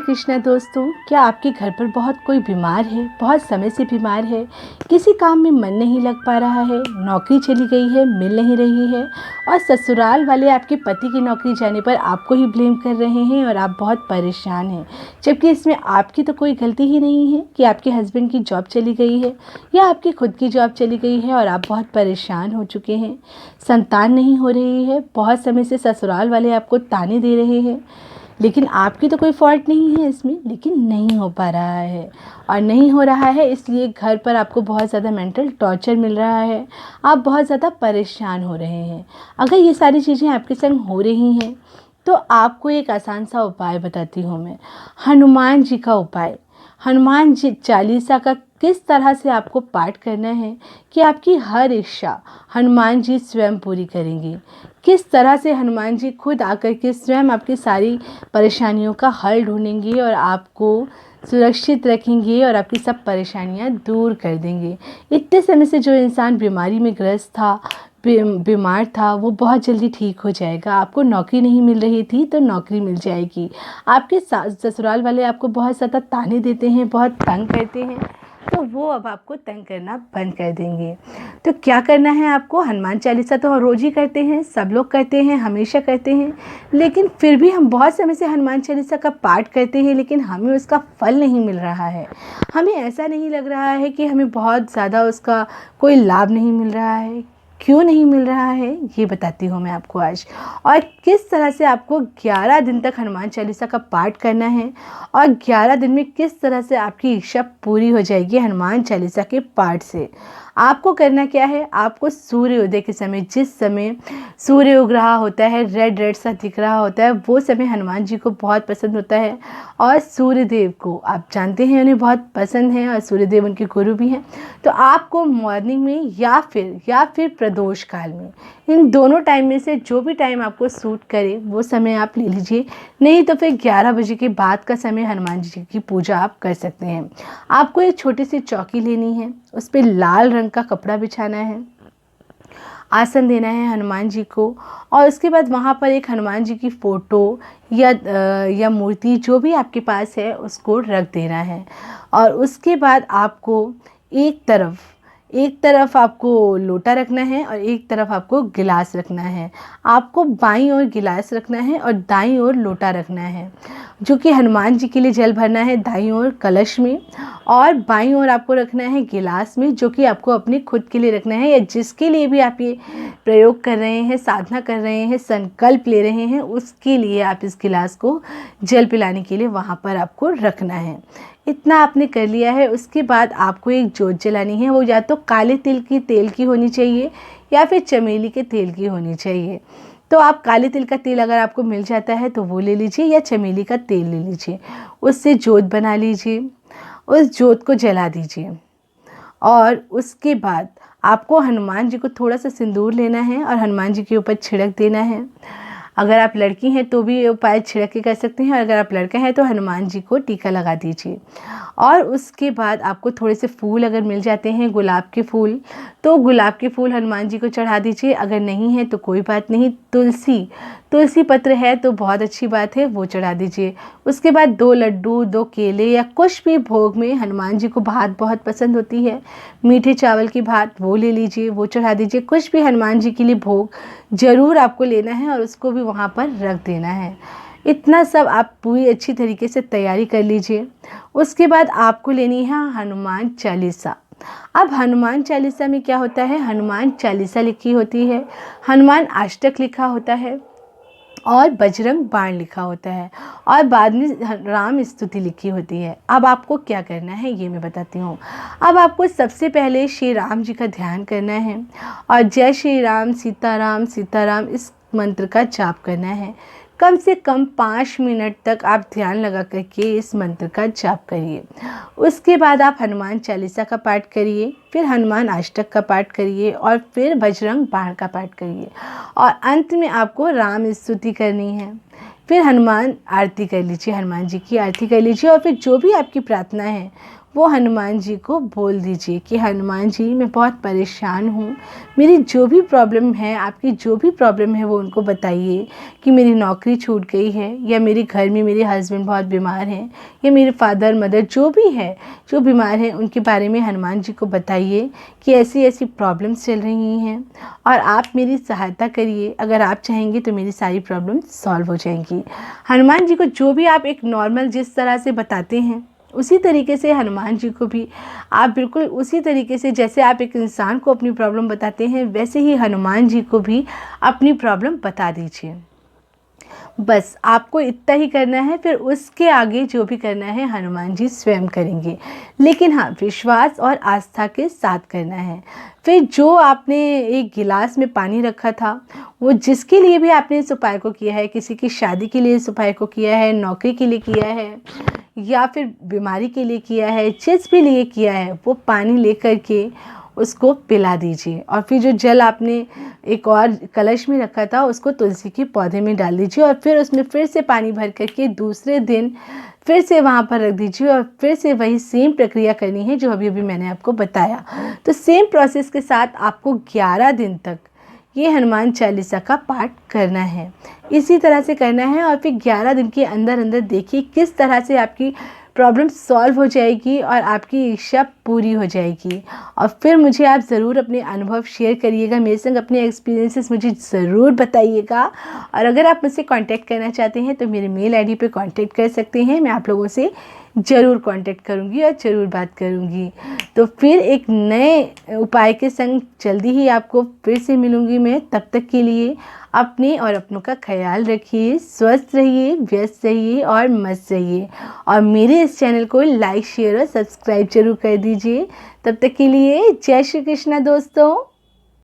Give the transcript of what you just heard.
कृष्णा दोस्तों, क्या आपके घर पर बहुत कोई बीमार है, बहुत समय से बीमार है, किसी काम में मन नहीं लग पा रहा है, नौकरी चली गई है, मिल नहीं रही है और ससुराल वाले आपके पति की नौकरी जाने पर आपको ही ब्लेम कर रहे हैं और आप बहुत परेशान हैं, जबकि इसमें आपकी तो कोई गलती ही नहीं है कि आपके हस्बैंड की जॉब चली गई है या आपकी खुद की जॉब चली गई है और आप बहुत परेशान हो चुके हैं। संतान नहीं हो रही है, बहुत समय से ससुराल वाले आपको ताने दे रहे हैं, लेकिन आपकी तो कोई फॉल्ट नहीं है इसमें, लेकिन नहीं हो पा रहा है और नहीं हो रहा है इसलिए घर पर आपको बहुत ज़्यादा मेंटल टॉर्चर मिल रहा है, आप बहुत ज़्यादा परेशान हो रहे हैं। अगर ये सारी चीज़ें आपके संग हो रही हैं तो आपको एक आसान सा उपाय बताती हूँ मैं, हनुमान जी का उपाय। हनुमान जी चालीसा का किस तरह से आपको पाठ करना है कि आपकी हर इच्छा हनुमान जी स्वयं पूरी करेंगे। किस तरह से हनुमान जी खुद आकर के स्वयं आपकी सारी परेशानियों का हल ढूंढेंगे और आपको सुरक्षित रखेंगे और आपकी सब परेशानियां दूर कर देंगे। इतने समय से जो इंसान बीमारी में ग्रस्त था, बीमार था, वो बहुत जल्दी ठीक हो जाएगा। आपको नौकरी नहीं मिल रही थी तो नौकरी मिल जाएगी। आपके ससुराल वाले आपको बहुत ज़्यादा ताने देते हैं, बहुत तंग करते हैं, तो वो अब आपको तंग करना बंद कर देंगे। तो क्या करना है आपको, हनुमान चालीसा तो रोज़ ही करते हैं, सब लोग करते हैं, हमेशा करते हैं, लेकिन फिर भी हम बहुत समय से हनुमान चालीसा का पाठ करते हैं लेकिन हमें उसका फल नहीं मिल रहा है। हमें ऐसा नहीं लग रहा है कि हमें बहुत ज़्यादा उसका कोई लाभ नहीं मिल रहा है। क्यों नहीं मिल रहा है ये बताती हूँ मैं आपको आज, और किस तरह से आपको 11 दिन तक हनुमान चालीसा का पाठ करना है और 11 दिन में किस तरह से आपकी इच्छा पूरी हो जाएगी हनुमान चालीसा के पाठ से। आपको करना क्या है, आपको सूर्योदय के समय, जिस समय सूर्य उग रहा होता है, रेड रेड सा दिख रहा होता है, वो समय हनुमान जी को बहुत पसंद होता है और सूर्यदेव को आप जानते हैं उन्हें बहुत पसंद है और सूर्यदेव उनके गुरु भी हैं। तो आपको मॉर्निंग में या फिर प्रदोष काल में, इन दोनों टाइम में से जो भी टाइम आपको सूट करे वो समय आप ले लीजिए, नहीं तो फिर 11 बजे के बाद का समय हनुमान जी की पूजा आप कर सकते हैं। आपको एक छोटी सी चौकी लेनी है, उस पर लाल रंग का कपड़ा बिछाना है, आसन देना है हनुमान जी को और उसके बाद वहाँ पर एक हनुमान जी की फ़ोटो या मूर्ति जो भी आपके पास है उसको रख देना है। और उसके बाद आपको एक तरफ आपको लोटा रखना है और एक तरफ आपको गिलास रखना है। आपको बाईं ओर गिलास रखना है और दाईं ओर लोटा रखना है, जो कि हनुमान जी के लिए जल भरना है दाईं ओर कलश में, और बाईं ओर आपको रखना है गिलास में, जो कि आपको अपने खुद के लिए रखना है या जिसके लिए भी आप ये प्रयोग कर रहे हैं, साधना कर रहे हैं, संकल्प ले रहे हैं, उसके लिए आप इस गिलास को जल पिलाने के लिए वहाँ पर आपको रखना है। इतना आपने कर लिया है। उसके बाद आपको एक जोत जलानी है, वो या तो काले तेल की होनी चाहिए या फिर चमेली के तेल की होनी चाहिए। तो आप काले तिल का तेल अगर आपको मिल जाता है तो वो ले लीजिए या चमेली का तेल ले लीजिए, उससे जोत बना लीजिए, उस जोत को जला दीजिए और उसके बाद आपको हनुमान जी को थोड़ा सा सिंदूर लेना है और हनुमान जी के ऊपर छिड़क देना है। अगर आप लड़की हैं तो भी ये उपाय छिड़क के कर सकते हैं और अगर आप लड़का हैं तो हनुमान जी को टीका लगा दीजिए। और उसके बाद आपको थोड़े से फूल अगर मिल जाते हैं, गुलाब के फूल, तो गुलाब के फूल हनुमान जी को चढ़ा दीजिए। अगर नहीं है तो कोई बात नहीं, तुलसी पत्र है तो बहुत अच्छी बात है, वो चढ़ा दीजिए। उसके बाद 2 लड्डू, 2 केले या कुछ भी भोग में, हनुमान जी को भात बहुत पसंद होती है, मीठे चावल की भात, वो ले लीजिए, वो चढ़ा दीजिए। कुछ भी हनुमान जी के लिए भोग ज़रूर आपको लेना है और उसको भी वहाँ पर रख देना है। इतना सब आप पूरी अच्छी तरीके से तैयारी कर लीजिए। उसके बाद आपको लेनी है हनुमान चालीसा। अब हनुमान चालीसा में क्या होता है, हनुमान चालीसा लिखी होती है, हनुमान अष्टक लिखा होता है और बजरंग बाण लिखा होता है और बाद में राम स्तुति लिखी होती है। अब आपको क्या करना है ये मैं बताती हूँ। अब आपको सबसे पहले श्री राम जी का ध्यान करना है और जय श्री राम सीताराम सीताराम इस मंत्र का जाप करना है। कम से कम 5 मिनट तक आप ध्यान लगा करके इस मंत्र का जाप करिए। उसके बाद आप हनुमान चालीसा का पाठ करिए, फिर हनुमान अष्टक का पाठ करिए और फिर बजरंग बाण का पाठ करिए और अंत में आपको राम स्तुति करनी है। फिर हनुमान आरती कर लीजिए, हनुमान जी की आरती कर लीजिए और फिर जो भी आपकी प्रार्थना है वो हनुमान जी को बोल दीजिए कि हनुमान जी मैं बहुत परेशान हूँ, मेरी जो भी प्रॉब्लम है, आपकी जो भी प्रॉब्लम है वो उनको बताइए कि मेरी नौकरी छूट गई है, या मेरे घर में मेरे हस्बैंड बहुत बीमार हैं, या मेरे फादर मदर जो भी है जो बीमार हैं उनके बारे में हनुमान जी को बताइए कि ऐसी ऐसी प्रॉब्लम्स चल रही हैं और आप मेरी सहायता करिए। अगर आप चाहेंगे तो मेरी सारी प्रॉब्लम सॉल्व हो जाएंगी। हनुमान जी को जो भी आप एक नॉर्मल जिस तरह से बताते हैं उसी तरीके से हनुमान जी को भी आप बिल्कुल उसी तरीके से, जैसे आप एक इंसान को अपनी प्रॉब्लम बताते हैं वैसे ही हनुमान जी को भी अपनी प्रॉब्लम बता दीजिए। बस आपको इतना ही करना है, फिर उसके आगे जो भी करना है हनुमान जी स्वयं करेंगे, लेकिन हाँ विश्वास और आस्था के साथ करना है। फिर जो आपने एक गिलास में पानी रखा था, वो जिसके लिए भी आपने इस उपाय को किया है, किसी की शादी के लिए इस उपाय को किया है, नौकरी के लिए किया है या फिर बीमारी के लिए किया है, जिस भी लिए किया है, वो पानी लेकर के उसको पिला दीजिए। और फिर जो जल आपने एक और कलश में रखा था उसको तुलसी के पौधे में डाल दीजिए और फिर उसमें फिर से पानी भर करके दूसरे दिन फिर से वहाँ पर रख दीजिए और फिर से वही सेम प्रक्रिया करनी है जो अभी अभी मैंने आपको बताया। तो सेम प्रोसेस के साथ आपको 11 दिन तक ये हनुमान चालीसा का पाठ करना है, इसी तरह से करना है। और फिर 11 दिन के अंदर अंदर देखिए किस तरह से आपकी प्रॉब्लम सॉल्व हो जाएगी और आपकी इच्छा पूरी हो जाएगी। और फिर मुझे आप ज़रूर अपने अनुभव शेयर करिएगा, मेरे संग अपने एक्सपीरियंसेस मुझे ज़रूर बताइएगा। और अगर आप मुझसे कांटेक्ट करना चाहते हैं तो मेरे मेल आईडी पे कांटेक्ट कर सकते हैं, मैं आप लोगों से ज़रूर कांटेक्ट करूंगी और ज़रूर बात करूंगी। तो फिर एक नए उपाय के संग जल्दी ही आपको फिर से मिलूंगी मैं। तब तक के लिए अपने और अपनों का ख्याल रखिए, स्वस्थ रहिए, व्यस्त रहिए और मस्त रहिए। और मेरे इस चैनल को लाइक शेयर और सब्सक्राइब जरूर कर दीजिए। तब तक के लिए जय श्री कृष्णा दोस्तों।